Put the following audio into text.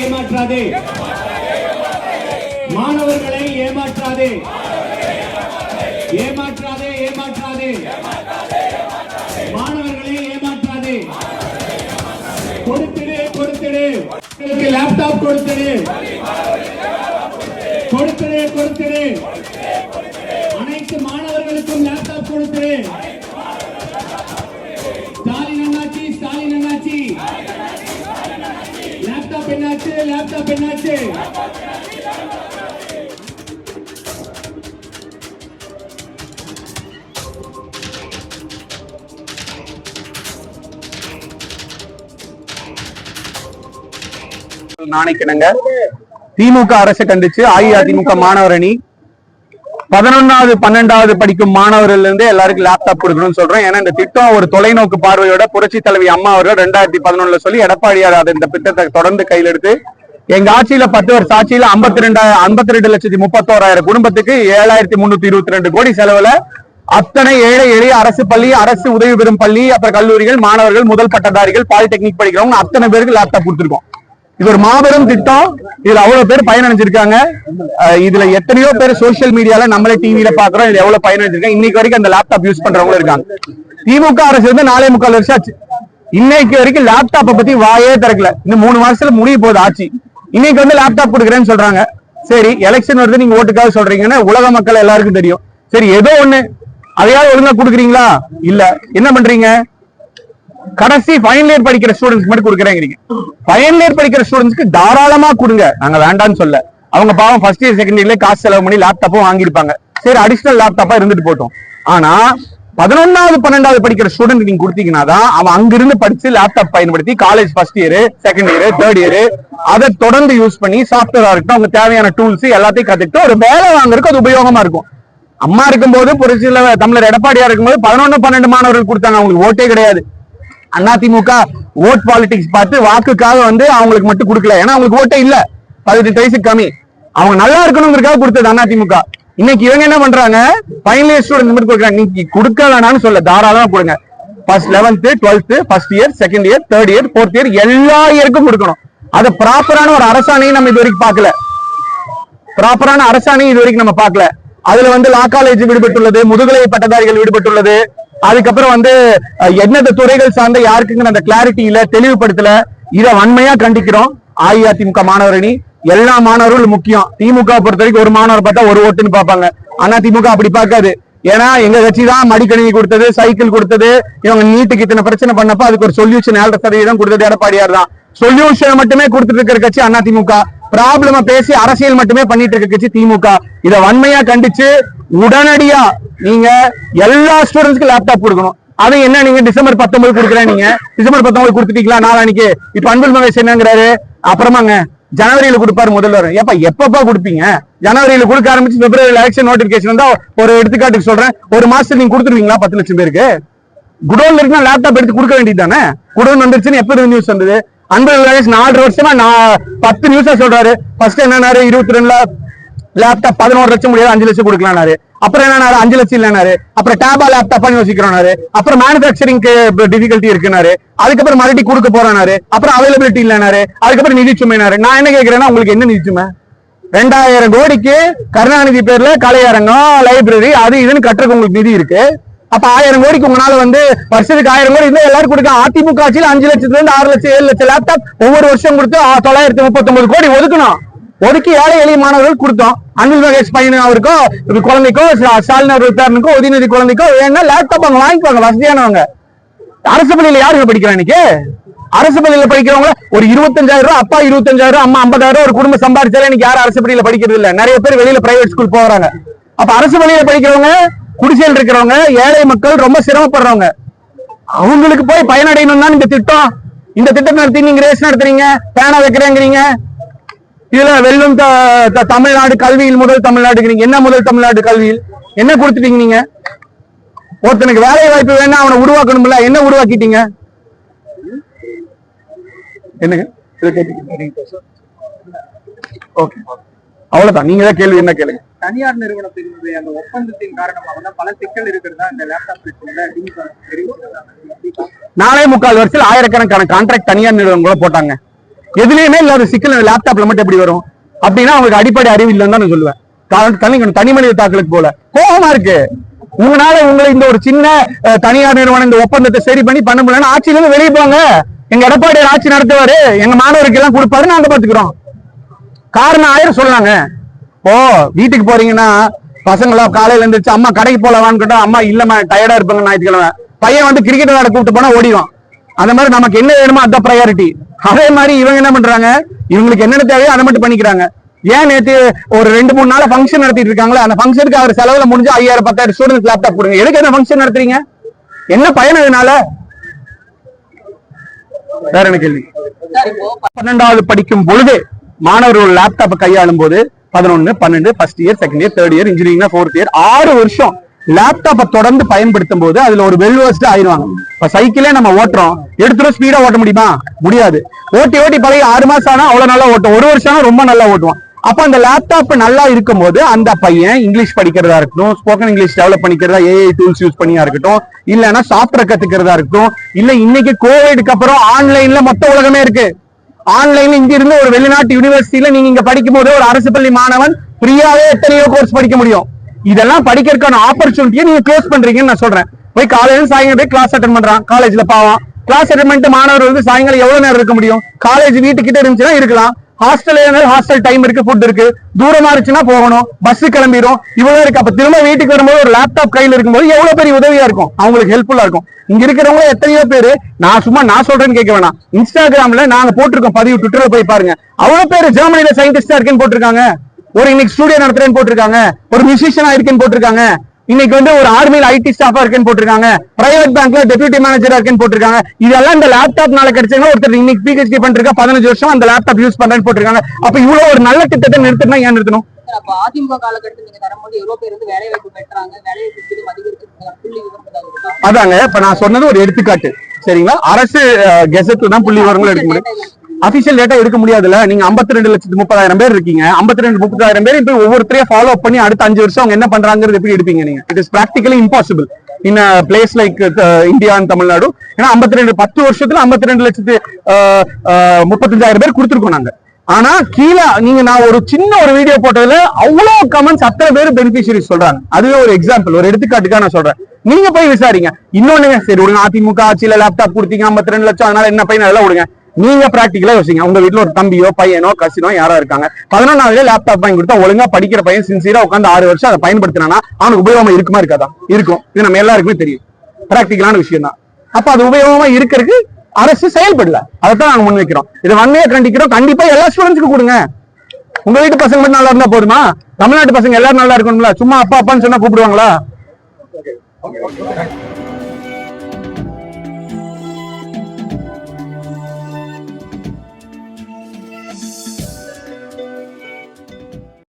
ஏமாற்றாதே, மாணவர்களை ஏமாற்றாதே, ஏமாற்றாதே, ஏமாற்றாதே, மாணவர்களை ஏமாற்றாதே. கொடுத்திடு, கொடுத்திடு, லேப்டாப் கொடுத்திடு, கொடுத்திடு, கொடுத்திடு, அனைத்து மாணவர்களுக்கும் லேப்டாப் கொடுத்திடு. ஸ்டாலின் அண்ணாச்சி, ஸ்டாலின் அண்ணாச்சி, லேப்டாப் என்னாச்சு, லேப்டாப் என்னாச்சு? நாளைக்கிணங்க திமுக அரசு கண்டிச்சு அஇஅதிமுக மாணவர் அணி 11வது 12வது படிக்கும் மாணவர்கள் இருந்து எல்லாருக்கும் லேப்டாப் கொடுக்கணும்னு சொல்றேன். ஏன்னா இந்த திட்டம் ஒரு தொலைநோக்கு பார்வையோட புரட்சி தலைவி அம்மா அவர்கள் 2011 சொல்லி எடப்பாடியார் அதை இந்த திட்டத்தை தொடர்ந்து கையில் எடுத்து எங்க ஆட்சியில 10 வருஷம் ஆட்சியில 52,31,000 குடும்பத்துக்கு 7,322 கோடி செலவுல அத்தனை ஏழை எளிய அரசு பள்ளி, அரசு உதவி பெறும் பள்ளி, அப்புறம் கல்லூரிகள், மாணவர்கள், முதல் பட்டதாரிகள், பாலிடெக்னிக் படிக்கிறவங்க அத்தனை பேருக்கு லேப்டாப் கொடுத்துருக்கோம். இது ஒரு மாபெரும் திட்டம். இதுல அவ்வளவு பேர் பயனடைஞ்சிருக்காங்க. இதுல எத்தனையோ பேர் சோசியல் மீடியால நம்மளே டிவியில பாக்குறோம். இதுல எவ்வளவு பயனடைஞ்சிருக்காங்க. இன்னைக்கு வரைக்கும் அந்த லேப்டாப் யூஸ் பண்றவங்களும் இருக்காங்க. திமுக அரசு வந்து 4.25 வருஷம் ஆச்சு. இன்னைக்கு வரைக்கும் லேப்டாப்பை பத்தி வாயே திறக்கல. இன்னும் 3 மாசத்துல முடிய போகுது ஆட்சி. இன்னைக்கு வந்து லேப்டாப் கொடுக்குறேன்னு சொல்றாங்க. சரி, எலெக்ஷன் வருது, நீங்க ஓட்டுக்காக சொல்றீங்கன்னு உலக மக்கள் எல்லாருக்கும் தெரியும். சரி, ஏதோ ஒண்ணு அதையாவது ஒழுங்கா கொடுக்குறீங்களா? இல்ல, என்ன பண்றீங்க? கடைசி ஃபைனல் இயர் படிக்கிற ஸ்டூடெண்ட்ஸ் மட்டும் கொடுக்குறேங்கிறீங்க. ஃபைனல் இயர் படிக்கிற ஸ்டூடெண்ட்ஸ்க்கு தாராளமா கொடுங்க, நாங்க வேண்டாம்னு சொல்ல. அவங்க பாவம் ஃபர்ஸ்ட் இயர் செகண்ட் இயர்ல காசு செலவு பண்ணி லேப்டாப்பும் வாங்கியிருப்பாங்க. சரி, அடிஷனல் லேப்டாப்பா இருந்துட்டு போட்டோம். ஆனா 11வது 12வது படிக்கிற ஸ்டூடெண்ட் நீங்க கொடுத்தீங்கன்னா தான் அவன் அங்கிருந்து படிச்சு லேப்டாப் பயன்படுத்தி college first year, second year, third year அதை தொடர்ந்து யூஸ் பண்ணி சாஃப்ட்வேரா இருக்கட்டும், அவங்க தேவையான டூல்ஸ் எல்லாத்தையும் கத்துக்கிட்டு ஒரு வேலை வாங்குறதுக்கு அது உபயோகமா இருக்கும். அம்மா இருக்கும்போது புரட்சியில தமிழர் எடப்பாடியா இருக்கும்போது 11, 12 மாணவர்கள் கொடுத்தாங்க. அவங்களுக்கு ஓட்டே கிடையாது. அதிமுக ஓட் பாலிடிக்ஸ் பார்த்து வாக்குக்காக வந்து அவங்களுக்கு மட்டும் கொடுக்கல. ஏன்னா அவங்களுக்கு ஓட்டே இல்ல, 18 வயசுக்கு கம்மி. அவங்க நல்லா இருக்கணுங்கிறதுக்காக கொடுத்தது அதிமுக. இன்னைக்கு இவங்க என்ன பண்றாங்க? ஃபைனல் இயர் ஸ்டூடெண்ட் மட்டும் கொடுக்குறாங்க. நீங்க கொடுக்க வேணாம்னு சொல்ல, தாராளமா கொடுங்க. First 11th 12th first year, second year, third year, fourth year எல்லா இயருக்கும் கொடுக்கணும். அது ப்ராப்பரான ஒரு அரசாணையும் நம்ம இது வரைக்கும் பார்க்கல. ப்ராப்பரான அரசாணையும் இது வரைக்கும் நம்ம பார்க்கல. அதுல வந்து லா காலேஜ் விடுபட்டுள்ளது, முதுகலை பட்டதாரிகள் விடுபட்டுள்ளது. அதுக்கப்புறம் வந்து எந்தெந்த துறைகள் சார்ந்த யாருக்குங்கிற அந்த கிளாரிட்டி இல்ல, தெளிவுபடுத்தல. இதை வன்மையா கண்டிக்கிறோம். அஇஅதிமுக மாணவர் அணி எல்லா மாணவர்களும் முக்கியம். திமுக பொறுத்த வரைக்கும் ஒரு மாணவர் பார்த்தா ஒரு ஓட்டுன்னு பார்ப்பாங்க. அதிமுக அப்படி பார்க்காது. ஏன்னா எங்க கட்சி தான் மடிக்கணினி கொடுத்தது, சைக்கிள் கொடுத்தது. இவங்க நீட்டுக்கு இத்தனை பிரச்சனை பண்ணப்ப அதுக்கு ஒரு சொல்யூஷன் 7% கொடுத்தது எடப்பாடியார் தான். சொல்யூஷன் மட்டுமே கொடுத்துட்டு இருக்கிற கட்சி அதிமுக. ப்ராப்ளம பேசி அரசியல் மட்டுமே பண்ணிட்டு இருக்க கட்சி திமுக. இதை வன்மையா கண்டிச்சு உடனடியா நீங்க எல்லா ஸ்டூடெண்ட்ஸ்க்கு லேப்டாப் கொடுக்கணும். அது என்ன, நீங்க டிசம்பர் 19 கொடுக்குறேன், நீங்க டிசம்பர் 19 கொடுத்துட்டீங்களா? நாளைக்கு இப்ப அன்பில் மகேஷ் என்னங்கிறாரு, அப்புறமாங்க ஜனவரியில கொடுப்பாரு முதல்வர். எப்பப்பா கொடுப்பீங்க? ஜனவரியில கொடுக்க ஆரம்பிச்சு பிப்ரவரி எலெக்ஷன் நோட்டிபிகேஷன் வந்தா, ஒரு எடுத்துக்காட்டுக்கு சொல்றேன், ஒரு மாசத்துக்கு நீங்க கொடுத்துருவீங்களா 10 லட்சம் பேருக்கு? குடோன்ல இருக்குன்னா லேப்டாப் எடுத்து கொடுக்க வேண்டியது தானே. குடோன் வந்துருச்சுன்னு எப்ப நியூஸ் வந்தது? அன்பில் மகேஷ் 4 வருஷமா 10 நியூஸா சொல்றாரு. ஃபர்ஸ்ட் என்னன்னாரு, 22ல லேப்டாப் 11 லட்சம் முடியாது, 5 லட்சம் கொடுக்கலாம்னாரு. அப்புறம் என்ன, 5 லட்சம் இல்லைனாரு. அப்புறம் டேபா லேப்டாப் யோசிக்கிறாரு. அப்புறம் மேனுபேக்சரிங்க்கு டிஃபிகல்ட்டி இருக்குனாரு. அதுக்கப்புறம் மறுபடியும் கொடுக்க போறாரு. அப்புறம் அவைலபிலிட்டி இல்லைனாரு. அதுக்கப்புறம் நிதி சுமைனாரு. நான் என்ன கேட்கிறேன்னா, உங்களுக்கு என்ன நிதி சுமை? 2000 கோடிக்கு கருணாநிதி பேர்ல கலையரங்கம், லைப்ரரி, அது இதுன்னு கட்டுறதுக்கு உங்களுக்கு நிதி இருக்கு. அப்ப 1000 கோடிக்கு உங்களால வந்து வருஷத்துக்கு 1000 கோடி இருந்தா எல்லாரும் கொடுக்க. அதிமுக ஆட்சியில் 5 லட்சத்துல இருந்து 6 லட்சம் 7 லட்சம் லேப்டாப் ஒவ்வொரு வருஷம் கொடுத்து 939 கோடி ஒதுக்கணும். ஒதுக்கி ஏழை எளிய மாணவர்கள் கொடுத்தோம். அன்பில் மகேஷ் பையன் அவருக்கோ, குழந்தைக்கோ, ஸ்டாலின் அவர்கள் பேரனுக்கோ, உதயநிதி குழந்தைக்கோ வேணா லேப்டாப் அவங்க வாங்கிக்குவாங்க, வசதியானவங்க. அரசு பள்ளியில யாருங்க படிக்கிறாங்க இன்னைக்கு? அரசு பள்ளியில படிக்கிறவங்க ஒரு 25,000 ரூபாய், அப்பா 25,000, அம்மா 50,000 ஒரு குடும்பம் சம்பாதிச்சாலே இன்னைக்கு யாரும் அரசு பள்ளியில படிக்கிறது இல்ல. நிறைய பேர் வெளியில பிரைவேட் ஸ்கூல் போறாங்க. அப்ப அரசு பள்ளியில படிக்கிறவங்க, குடிசையில் இருக்கிறவங்க, ஏழை மக்கள் ரொம்ப சிரமப்படுறவங்க, அவங்களுக்கு போய் பயனடையணும் தான் இந்த திட்டம். இந்த திட்டத்தை நடத்தி நீங்க ரேஸ் நடத்துறீங்க, பேனா வைக்கிறேங்கிறீங்க. இதுல வெல்லும் தமிழ்நாடு கல்வியில் முதல் தமிழ்நாடு. என்ன முதல் தமிழ்நாடு கல்வியில் என்ன கொடுத்துட்டீங்க நீங்க? ஒருத்தனுக்கு வேலை வாய்ப்பு வேணா அவனை உருவாக்கணும்ல, என்ன உருவாக்கிட்டீங்க? என்னங்க ஓகே, அவ்வளவுதான். நீங்க தான் கேள்வி என்ன கேளுங்க. தனியார் நிறுவனத்தினுடைய அந்த ஒப்பந்தத்தின் காரணமாக தான் பல சிக்கல் இருக்கிறதா இந்த லேப்டாப் பிரச்சனையில 4.25 வருஷத்துல 1000கணக்கான கான்ட்ராக்ட் தனியார் நிறுவனம் கூட போட்டாங்க. எதுலயுமே இல்லாத சிக்கல் லேப்டாப்ல மட்டும் எப்படி வரும் அப்படின்னா அவங்களுக்கு அடிப்படை அறிவு இல்லைன்னு தான் நான் சொல்லுவேன். தனி மனித தாக்கலுக்கு போல கோபமா இருக்கு. உங்களால உங்களை இந்த ஒரு சின்ன தனியார் நிறுவனம் இந்த ஒப்பந்தத்தை சரி பண்ண முடியலன்னா ஆட்சியில இருந்து வெளியே போங்க. எங்க எடப்பாடி ஆட்சி நடத்துவாரு, எங்க மாணவருக்கு எல்லாம் கொடுப்பாரு, நாங்க பாத்துக்கிறோம். காரணம் 1000 சொல்லாங்க. ஓ வீட்டுக்கு போறீங்கன்னா பசங்களா காலையில இருந்துச்சு அம்மா கடைக்கு போலவான்னு கேட்டா அம்மா இல்லம்மா டயர்டா இருப்பாங்க ஞாயிற்றுக்கிழமை. பையன் வந்து கிரிக்கெட் விளையாட கூப்பிட்டு போனா ஓடிவான். அந்த மாதிரி நமக்கு என்ன வேணுமோ அதான் ப்ரையாரிட்டி. அதே மாதிரி இவங்க என்ன பண்றாங்க, இவங்களுக்கு என்னென்ன தேவையோ அதை மட்டும் பண்ணிக்கிறாங்க. ஏன் நேற்று ஒரு 2-3 நாள் ஃபங்க்ஷன் நடத்திட்டு இருக்காங்களா, அந்த ஃபங்க்ஷனுக்கு அவர் செலவுல முடிஞ்சு 5000-10,000 ஸ்டூடெண்ட்ஸ் லேப்டாப் கொடுங்க. எதுக்கு என்ன ஃபங்க்ஷன் நடத்துறீங்க, என்ன பயன் இதனால? வேற என்ன கேள்வி? 12வது படிக்கும் பொழுது மாணவர்கள் லேப்டாப் கையாளும் போது 11, 12 first year, second year, third year, engineering fourth year 6 வருஷம் லேப்டாப்பை தொடர்ந்து பயன்படுத்தும் போது அதுல ஒரு வெல்வர்ஸ்ட் ஆயிடுவாங்க. இப்ப சைக்கிளே நம்ம ஓட்டுறோம், எடுத்துரும் ஸ்பீடா ஓட்ட முடியுமா? முடியாது. ஓட்டி பழகி 6 மாசம் ஆனா அவ்வளவு நல்லா ஓட்டும், 1 வருஷம் ஆனா ரொம்ப நல்லா ஓட்டுவான். அப்ப அந்த லேப்டாப் நல்லா இருக்கும் போது அந்த பையன் இங்கிலீஷ் படிக்கிறதா இருக்கட்டும், ஸ்போக்கன் இங்கிலீஷ் டெவலப் பண்ணிக்கிறதா, ஏஐ டூல்ஸ் யூஸ் பண்ணியா இருக்கட்டும், இல்லன்னா சாஃப்ட்வேர் கத்துக்கிறதா இருக்கட்டும், இல்ல இன்னைக்கு கோவிட்க்கு அப்புறம் ஆன்லைன்ல மொத்த உலகமே இருக்கு. ஆன்லைன்ல இங்க இருந்து ஒரு வெளிநாட்டு யூனிவர்சிட்டியில நீங்க இங்க படிக்கும் போது ஒரு அரசு பள்ளி மாணவன் ஃப்ரீயாவே எத்தனையோ கோர்ஸ் படிக்க முடியும். இதெல்லாம் படிக்கிறதுக்கான ஆப்பர்ச்சுனிட்டியை நீங்க க்ளோஸ் பண்றீங்கன்னு நான் சொல்றேன். போய் காலையில சாயங்காலம் போய் கிளாஸ் அட்டன் பண்றான், காலேஜ்ல பாவம் கிளாஸ் அட்டன் பண்ணிட்டு மாணவர்கள் வந்து சாயங்காலம் எவ்வளவு நேரம் இருக்க முடியும்? காலேஜ் வீட்டுக்கிட்ட இருந்துச்சுன்னா இருக்கலாம், ஹாஸ்டல் டைம் இருக்கு, ஃபுட் இருக்கு, தூரமா இருந்துச்சுன்னா போகணும், பஸ் கிளம்பிடும், இவ்வளவு இருக்கு. அப்ப திரும்ப வீட்டுக்கு வரும்போது ஒரு லேப்டாப் கையில இருக்கும்போது எவ்வளவு பெரிய உதவியா இருக்கும், அவங்களுக்கு ஹெல்ப்ஃபுல்லா இருக்கும். இங்க இருக்கிறவங்க எத்தனையோ பேரு நான் சொல்றேன்னு கேட்க வேணாம், இன்ஸ்டாகிராம்ல நாங்க போட்டிருக்கோம் பதிவு, ட்விட்டர்ல போய் பாருங்க, அவ்வளவு பேரு ஜெர்மனில சயின்டிஸ்டா இருக்கேன்னு போட்டிருக்காங்க, ஒரு இன்னைக்கு ஸ்டூடியோ நடத்துறேன்னு போட்டிருக்காங்க, ஒரு மியூசிஷியனா இருக்கேன்னு போட்டிருக்காங்க, இன்னைக்கு வந்து ஒரு ஆர்மியில ஐடி ஸ்டாஃபா இருக்கேன்னு போட்டிருக்காங்க, பிரைவேட் பேங்க்ல டெபியூட்டி மேனேஜரா இருக்கேன்னு போட்டிருக்காங்க. இதெல்லாம் இந்த லேப்டாப்னால கிடைச்சா ஒருத்தர் இன்னைக்கு பிஹெச்டி பண்ணிருக்கா 15 வருஷம் அந்த லேப்டாப் யூஸ் பண்றேன்னு போட்டிருக்காங்க. அப்ப இவ்வளவு ஒரு நல்ல திட்டத்தை நிறுத்தினா ஏன் நிறுத்தணும்? அப்ப அதிமுக காலகட்டத்தில் நீங்க தரும்போது எவ்வளவு பேர் வந்து வேலை வாய்ப்பு பெற்றாங்க, வேலை வாய்ப்பு அதிகரிச்சிருக்காங்க, புள்ளி விவரம் அதாங்க இப்ப நான் சொன்னது ஒரு எடுத்துக்காட்டு. சரிங்களா, அரசு கெசெட்ல தான் புள்ளி விவரங்கள் எடுக்க முடியும், அபிஷியல் டேட்டா எடுக்க முடியாதுல்ல. நீங்க 52,30,000 பேர் இருக்கீங்க, 52,30,000 பேர் இப்ப ஒவ்வொருத்தரையும் ஃபாலோ பண்ணி அடுத்த 5 வருஷம் அவங்க என்ன பண்றாங்கிறது எப்படி எடுப்பீங்க நீங்க? It is practically impossible in place like India and Tamil Nadu. ஏன்னா 10 வருஷத்துல 52,35,000 பேர் கொடுத்துருக்கோம் நாங்க. ஆனா கீழே நான் ஒரு சின்ன ஒரு வீடியோ போட்டதுல அவ்வளவு கமெண்ட்ஸ் அத்தனை பேர் பெனிஃபிஷியரிஸ் சொல்றாங்க. அதுவே ஒரு எக்ஸாம்பிள், ஒரு எடுத்துக்காட்டுக்காக நான் சொல்றேன். நீங்க போய் விசாரிங்க. இன்னொன்னு சரி விடுங்க, அதிமுக ஆட்சியில லேப்டாப் கொடுத்தீங்க 52 லட்சம், அதனால என்ன பையன் அதெல்லாம் விடுங்க. நீங்க பிராக்டிகலா யோசிங்க, உங்க வீட்டுல ஒரு தம்பியோ பையனோ கசினோ யாரோ இருக்காங்க, 11ஆவதுல லேப்டாப் வாங்கி கொடுத்தா ஒழுங்கா படிக்கிற பையன் சின்சியரா உட்காந்து 6 வருஷம் அதை பயன்படுத்தினா அவனுக்கு உபயோகமா இருக்குமா இருக்காதா? இருக்கும். இது நம்ம எல்லாருக்குமே தெரியும், பிராக்டிகலான விஷயம் தான். அப்ப அது உபயோகமா இருக்கிறதுக்கு அரசு செயல்படல, அதைத்தான் நாங்க முன் வைக்கிறோம். இதை வன்மையா கண்டிக்கிறோம். கண்டிப்பா எல்லா ஸ்டூடெண்ட்ஸ்க்கு கொடுங்க. உங்க வீட்டு பசங்க மட்டும் நல்லா இருந்தா போதுமா? தமிழ்நாட்டு பசங்க எல்லாரும் நல்லா இருக்கணும்ல, சும்மா அப்பா அப்பான்னு சொன்னா கூப்பிடுவாங்களா?